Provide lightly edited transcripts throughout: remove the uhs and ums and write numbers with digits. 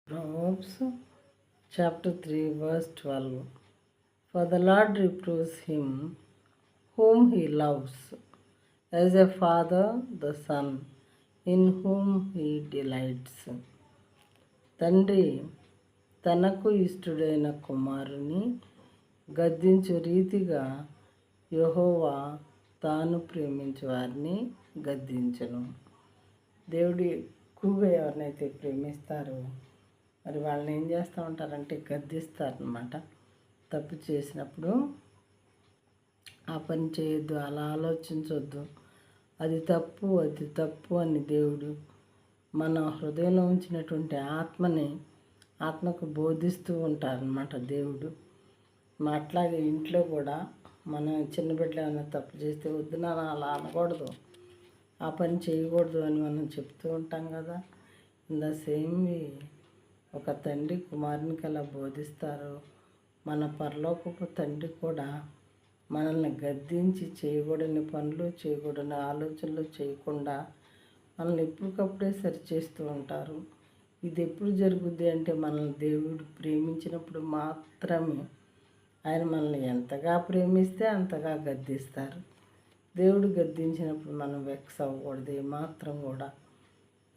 Proverbs chapter 3 verse 12. For the Lord reproves him whom he loves, as a father the son in whom he delights. తండ్రి తనకు ఇష్టడైన కుమారుని గద్దించు రీతిగా యెహోవా తాను ప్రేమించే వారిని గద్దించును. దేవుడు ఎక్కువగా ఎవరినైతే ప్రేమిస్తారో మరి వాళ్ళని ఏం చేస్తూ ఉంటారంటే గద్దిస్తారనమాట. తప్పు చేసినప్పుడు ఆ పని చేయొద్దు, అలా ఆలోచించొద్దు, అది తప్పు అని దేవుడు మన హృదయంలో ఉంచినటువంటి ఆత్మకు బోధిస్తూ ఉంటారనమాట దేవుడు. అట్లాగే ఇంట్లో కూడా మనం చిన్న బిడ్డలు ఏమైనా తప్పు చేస్తే వద్దు నాన్న అలా అనకూడదు, ఆ పని చేయకూడదు అని మనం చెప్తూ ఉంటాం కదా. ఇన్ ద సేమ్ వే ఒక తండ్రి కుమారునికి అలా బోధిస్తారు, మన పరలోకపు తండ్రి కూడా మనల్ని గద్దించి చేయకూడని పనులు చేయకూడని ఆలోచనలు చేయకుండా మనల్ని ఎప్పటికప్పుడే సరిచేస్తూ ఉంటారు. ఇది ఎప్పుడు జరుగుద్ది అంటే మనల్ని దేవుడు ప్రేమించినప్పుడు మాత్రమే. ఆయన మనల్ని ఎంతగా ప్రేమిస్తే అంతగా గద్దిస్తారు. దేవుడు గద్దించినప్పుడు మనం వెక్స్ అవ్వకూడదు ఏమాత్రం కూడా.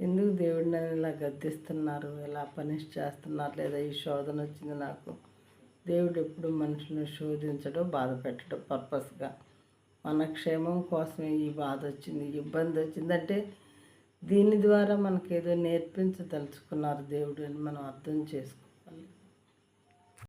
ఎందుకు దేవుడు నన్ను ఇలా గద్దిస్తున్నారు, ఇలా పనిష్ చేస్తున్నారు, లేదా ఈ శోధన వచ్చింది నాకు. దేవుడు ఎప్పుడు మనుషులను శోధించడం, బాధ పెట్టడం పర్పస్గా మన క్షేమం కోసమే ఈ బాధ వచ్చింది, ఇబ్బంది వచ్చిందంటే దీని ద్వారా మనకేదో నేర్పించదలుచుకున్నారు దేవుడు అని మనం అర్థం చేసుకోవాలి.